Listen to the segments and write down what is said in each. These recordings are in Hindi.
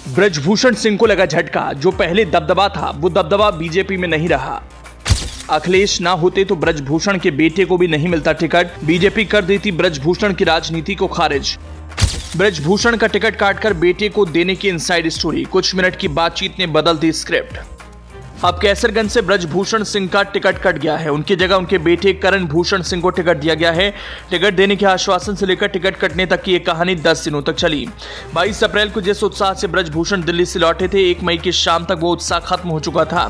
ब्रजभूषण सिंह को लगा झटका। जो पहले दबदबा था वो दबदबा बीजेपी में नहीं रहा। अखिलेश ना होते तो ब्रजभूषण के बेटे को भी नहीं मिलता टिकट। बीजेपी कर देती ब्रजभूषण की राजनीति को खारिज। ब्रजभूषण का टिकट काटकर बेटे को देने की इनसाइड स्टोरी। कुछ मिनट की बातचीत ने बदल दी स्क्रिप्ट। अब कैसरगंज से ब्रजभूषण सिंह का टिकट कट गया है। उनकी जगह उनके बेटे करण भूषण सिंह को टिकट दिया गया है। टिकट देने के आश्वासन से लेकर टिकट कटने तक की ये कहानी 10 दिनों तक चली। 22 अप्रैल को जिस उत्साह से ब्रजभूषण दिल्ली से लौटे थे, 1 मई की शाम तक वो उत्साह खत्म हो चुका था।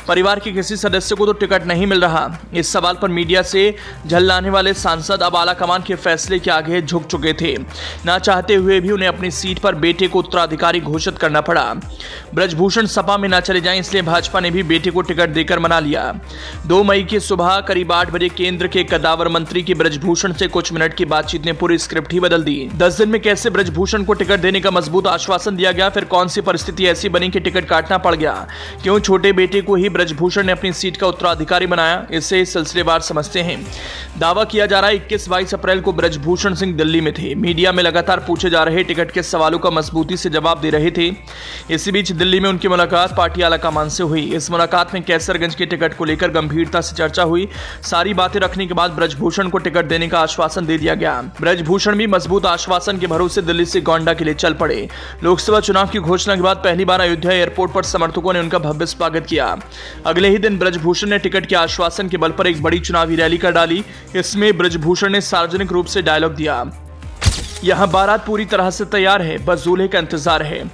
परिवार के किसी सदस्य को तो टिकट नहीं मिल रहा। इस सवाल पर मीडिया से झल्लाने वाले सांसद अब आलाकमान के फैसले के आगे झुक चुके थे। ना चाहते हुए भी उन्हें अपनी सीट पर बेटे को उत्तराधिकारी घोषित करना पड़ा। ब्रजभूषण सपा में न चले जाएं, इसलिए भाजपा ने भी बेटे को टिकट देकर मना लिया। 2 मई की सुबह करीब 8 बजे केंद्र के कद्दावर मंत्री की ब्रजभूषण से कुछ मिनट की बातचीत ने पूरी स्क्रिप्ट ही बदल दी। 10 दिन में कैसे ब्रजभूषण को टिकट देने का मजबूत आश्वासन दिया गया, फिर कौन सी परिस्थिति ऐसी बनी कि टिकट काटना पड़ गया, क्यों छोटे बेटे को ही ब्रजभूषण ने अपनी सीट का उत्तराधिकारी बनाया, इससे सिलसिलेवार समझते हैं। दावा किया जा रहा है 21-22 अप्रैल को ब्रजभूषण सिंह दिल्ली में थे। मीडिया में लगातार पूछे जा रहे टिकट के सवालों का मजबूती से जवाब दे रहे थे। इसी बीच दिल्ली में उनकी मुलाकात पार्टी आलाकमान से हुई। इस मुलाकात में कैसरगंज के टिकट को लेकर गंभीरता से चर्चा हुई। सारी बातें रखने के बाद ब्रजभूषण को टिकट देने का आश्वासन दे दिया गया। ब्रजभूषण भी मजबूत आश्वासन के भरोसे दिल्ली से गोंडा के लिए चल पड़े। लोकसभा चुनाव की घोषणा के बाद पहली बार अयोध्या एयरपोर्ट पर समर्थकों ने उनका भव्य स्वागत किया। अगले ही दिन ब्रजभूषण ने टिकट के आश्वासन के बल पर एक बड़ी चुनावी रैली कर डाली। इसमें ब्रजभूषण ने सार्वजनिक रूप से डायलॉग दिया, यहां बारात पूरी तरह से तैयार है, बस दूल्हे का इंतजार है।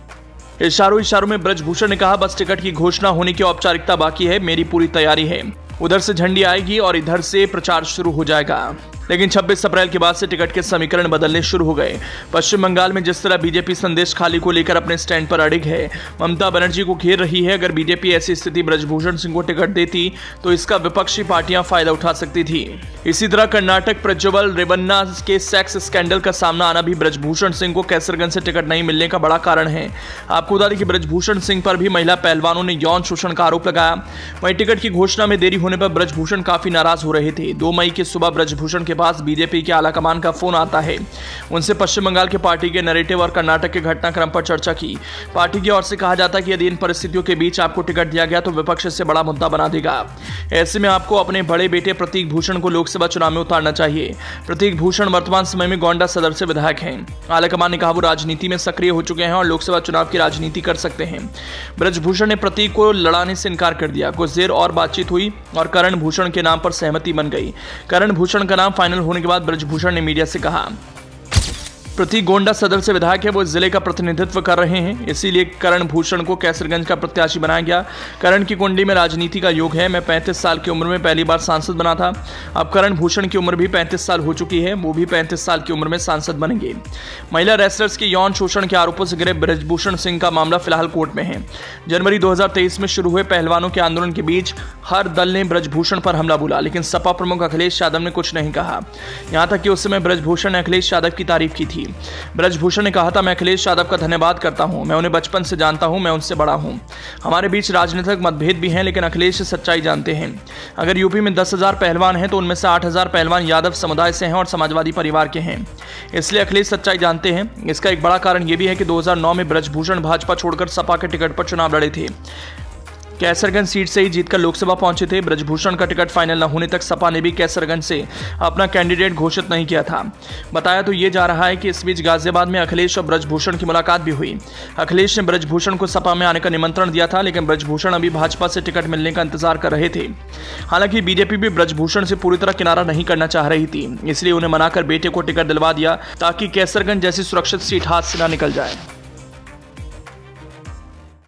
इशारों में ब्रजभूषण ने कहा, बस टिकट की घोषणा होने की औपचारिकता बाकी है, मेरी पूरी तैयारी है। उधर से झंडी आएगी और इधर से प्रचार शुरू हो जाएगा। लेकिन 26 अप्रैल के बाद से टिकट के समीकरण बदलने शुरू हो गए। पश्चिम बंगाल में जिस तरह बीजेपी संदेश खाली को लेकर अपने स्टैंड पर अड़िग है, ममता बनर्जी को घेर रही है। अगर बीजेपी ऐसी स्थिति ब्रजभूषण सिंह को टिकट देती तो इसका विपक्षी पार्टियां फायदा उठा सकती थी। इसी तरह कर्नाटक प्रज्वल रेवन्ना के सेक्स स्कैंडल का सामना आना भी ब्रजभूषण सिंह को कैसरगंज से टिकट नहीं मिलने का बड़ा कारण है। आपको बता दें कि ब्रजभूषण सिंह पर भी महिला पहलवानों ने यौन शोषण का आरोप लगाया। वहीं टिकट की घोषणा में देरी होने पर ब्रजभूषण काफी नाराज हो रहे थे। 2 मई की सुबह ब्रजभूषण के पास बीजेपी के आलाकमान का फोन आता है। उनसे पश्चिम बंगाल के पार्टी के नैरेटिव और कर्नाटक के घटनाक्रम पर चर्चा की। पार्टी की ओर से कहा जाता है कि यदि इन परिस्थितियों के बीच आपको टिकट दिया गया तो विपक्ष इससे बड़ा मुद्दा बना देगा। ऐसे में आपको अपने बड़े बेटे प्रतीक भूषण को लोकसभा चुनाव में उतारना चाहिए। प्रतीक भूषण वर्तमान समय में गोंडा सदर से विधायक हैं। आलाकमान ने कहा वो राजनीति में सक्रिय हो चुके हैं और लोकसभा चुनाव की राजनीति कर सकते हैं। ब्रजभूषण ने प्रतीक को लड़ाने से इनकार कर दिया। कुछ देर और बातचीत हुई और करण भूषण के नाम पर सहमति बन गई। करण भूषण का नाम फाइनल होने के बाद ब्रजभूषण ने मीडिया से कहा, प्रतीक गोंडा सदर से विधायक है, वो जिले का प्रतिनिधित्व कर रहे हैं, इसीलिए करण भूषण को कैसरगंज का प्रत्याशी बनाया गया। करण की कुंडली में राजनीति का योग है। मैं 35 साल की उम्र में पहली बार सांसद बना था। अब करण भूषण की उम्र भी 35 साल हो चुकी है, वो भी 35 साल की उम्र में सांसद बनेंगे। महिला रेसलर्स के यौन शोषण के आरोपों से घिरे ब्रजभूषण सिंह का मामला फिलहाल कोर्ट में है। जनवरी 2023 में शुरू हुए पहलवानों के आंदोलन के बीच हर दल ने ब्रजभूषण पर हमला बोला, लेकिन सपा प्रमुख अखिलेश यादव ने कुछ नहीं कहा। यहां तक कि उस समय ब्रजभूषण ने अखिलेश यादव की तारीफ की थी। ब्रजभूषण ने कहा था, मैं अखिलेश यादव का धन्यवाद करता हूं, मैं उन्हें बचपन से जानता हूं, मैं उनसे बड़ा हूं। हमारे बीच राजनीतिक मतभेद भी हैं, लेकिन अखिलेश सच्चाई जानते हैं। अगर यूपी में 10,000 पहलवान हैं तो उनमें से 8,000 पहलवान यादव समुदाय से हैं और समाजवादी परिवार के हैं, इसलिए अखिलेश सच्चाई जानते हैं। इसका एक बड़ा कारण यह भी है कि 2009 में ब्रजभूषण भाजपा छोड़कर सपा के टिकट पर चुनाव लड़े थे। कैसरगंज सीट से ही जीतकर लोकसभा पहुंचे थे। ब्रजभूषण का टिकट फाइनल न होने तक सपा ने भी कैसरगंज से अपना कैंडिडेट घोषित नहीं किया था। बताया तो ये जा रहा है कि इस बीच गाजियाबाद में अखिलेश और ब्रजभूषण की मुलाकात भी हुई। अखिलेश ने ब्रजभूषण को सपा में आने का निमंत्रण दिया था, लेकिन ब्रजभूषण अभी भाजपा से टिकट मिलने का इंतजार कर रहे थे। हालांकि बीजेपी भी ब्रजभूषण से पूरी तरह किनारा नहीं करना चाह रही थी, इसलिए उन्हें मनाकर बेटे को टिकट दिलवा दिया ताकि कैसरगंज जैसी सुरक्षित सीट हाथ से न निकल जाए।